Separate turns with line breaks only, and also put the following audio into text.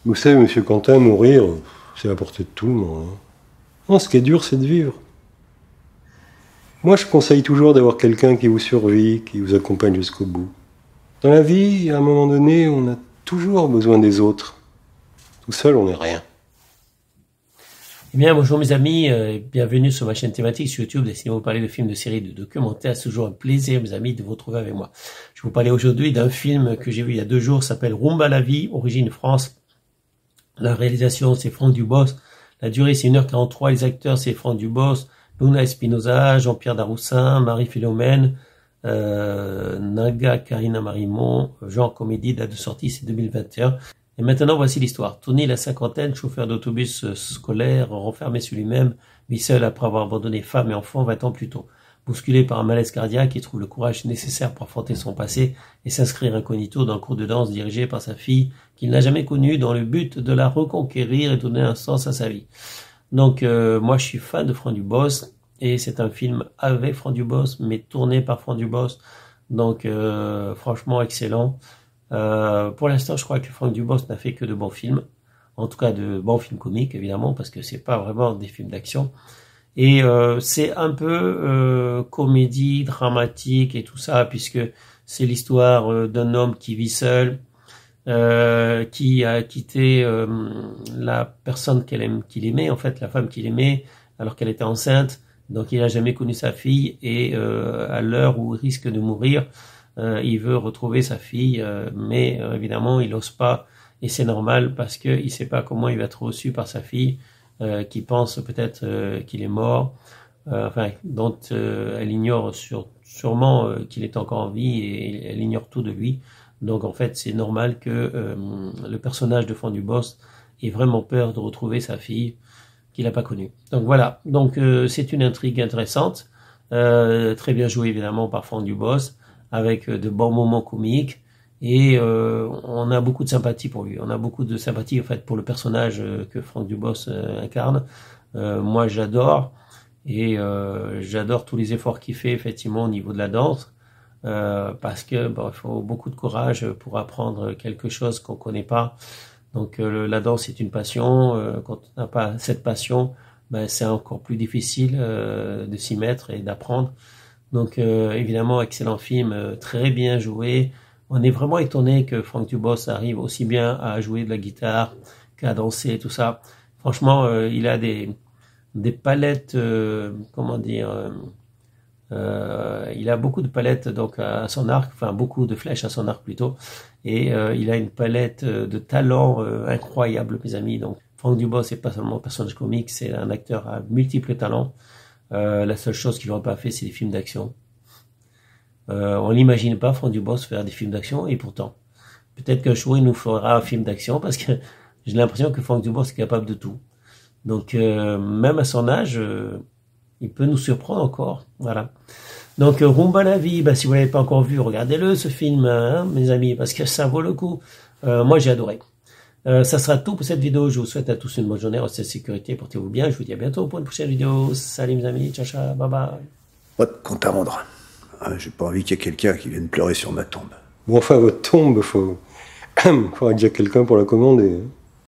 Vous savez, monsieur Quentin, mourir, c'est à la portée de tout le monde. Non, ce qui est dur, c'est de vivre. Moi, je conseille toujours d'avoir quelqu'un qui vous survit, qui vous accompagne jusqu'au bout. Dans la vie, à un moment donné, on a toujours besoin des autres. Tout seul, on n'est rien.
Eh bien, bonjour mes amis, et bienvenue sur ma chaîne thématique sur YouTube, destinée à vous parler de films, de séries, de documentaires. C'est toujours un plaisir, mes amis, de vous retrouver avec moi. Je vais vous parler aujourd'hui d'un film que j'ai vu il y a 2 jours, s'appelle Rumba la vie, origine France. La réalisation, c'est Franck Dubosc. La durée, c'est 1h43. Les acteurs, c'est Franck Dubosc, Luna Espinosa, Jean-Pierre Daroussin, Marie-Philomène, Naga Karina Marimon, genre comédie, date de sortie, c'est 2021. Et maintenant, voici l'histoire. Tony, la cinquantaine, chauffeur d'autobus scolaire, renfermé sur lui-même, vit seul après avoir abandonné femme et enfant 20 ans plus tôt. Bousculé par un malaise cardiaque, il trouve le courage nécessaire pour affronter son passé et s'inscrire incognito dans un cours de danse dirigé par sa fille qu'il n'a jamais connue dans le but de la reconquérir et donner un sens à sa vie. Donc, moi, je suis fan de Franck Dubosc et c'est un film avec Franck Dubosc, mais tourné par Franck Dubosc. Donc, franchement, excellent. Pour l'instant, je crois que Franck Dubosc n'a fait que de bons films. En tout cas, de bons films comiques, évidemment, parce que c'est pas vraiment des films d'action. Et c'est un peu comédie, dramatique et tout ça, puisque c'est l'histoire d'un homme qui vit seul, qui a quitté la personne qu'il aimait, en fait, la femme qu'il aimait, alors qu'elle était enceinte. Donc il n'a jamais connu sa fille et à l'heure où il risque de mourir, il veut retrouver sa fille, mais évidemment il n'ose pas, et c'est normal parce qu'il ne sait pas comment il va être reçu par sa fille, qui pense peut-être qu'il est mort, enfin dont elle ignore sûrement qu'il est encore en vie, et elle ignore tout de lui. Donc en fait c'est normal que le personnage de Franck Dubosc ait vraiment peur de retrouver sa fille qu'il n'a pas connue. Donc voilà, donc c'est une intrigue intéressante, très bien jouée évidemment par Franck Dubosc, avec de bons moments comiques, et on a beaucoup de sympathie pour lui. On a beaucoup de sympathie en fait pour le personnage que Franck Dubosc incarne. Moi j'adore, et j'adore tous les efforts qu'il fait effectivement au niveau de la danse, parce que bon, il faut beaucoup de courage pour apprendre quelque chose qu'on connaît pas. Donc la danse est une passion. Quand on n'a pas cette passion, ben, c'est encore plus difficile de s'y mettre et d'apprendre. Donc évidemment, excellent film, très bien joué. On est vraiment étonné que Franck Dubosc arrive aussi bien à jouer de la guitare qu'à danser, tout ça. Franchement, il a des palettes, comment dire, il a beaucoup de palettes donc à son arc, enfin beaucoup de flèches à son arc plutôt, et il a une palette de talents incroyable, mes amis. Donc Franck Dubosc, c'est pas seulement un personnage comique, c'est un acteur à multiples talents. La seule chose qu'il n'aurait pas fait, c'est des films d'action. On l'imagine pas, Franck Dubosc, faire des films d'action, et pourtant, peut-être qu'un jour il nous fera un film d'action, parce que j'ai l'impression que Franck Dubosc est capable de tout. Donc même à son âge, il peut nous surprendre encore. Voilà. Donc Rumba la vie, bah, si vous l'avez pas encore vu, regardez-le ce film, hein, mes amis, parce que ça vaut le coup. Moi j'ai adoré. Ça sera tout pour cette vidéo. Je vous souhaite à tous une bonne journée, restez en sécurité, portez-vous bien. Je vous dis à bientôt pour une prochaine vidéo. Salut mes amis, ciao ciao, bye bye.
Pas de compte à rendre. J'ai pas envie qu'il y ait quelqu'un qui vienne pleurer sur ma tombe.
Bon, enfin, votre tombe, faudra dire quelqu'un pour la commander.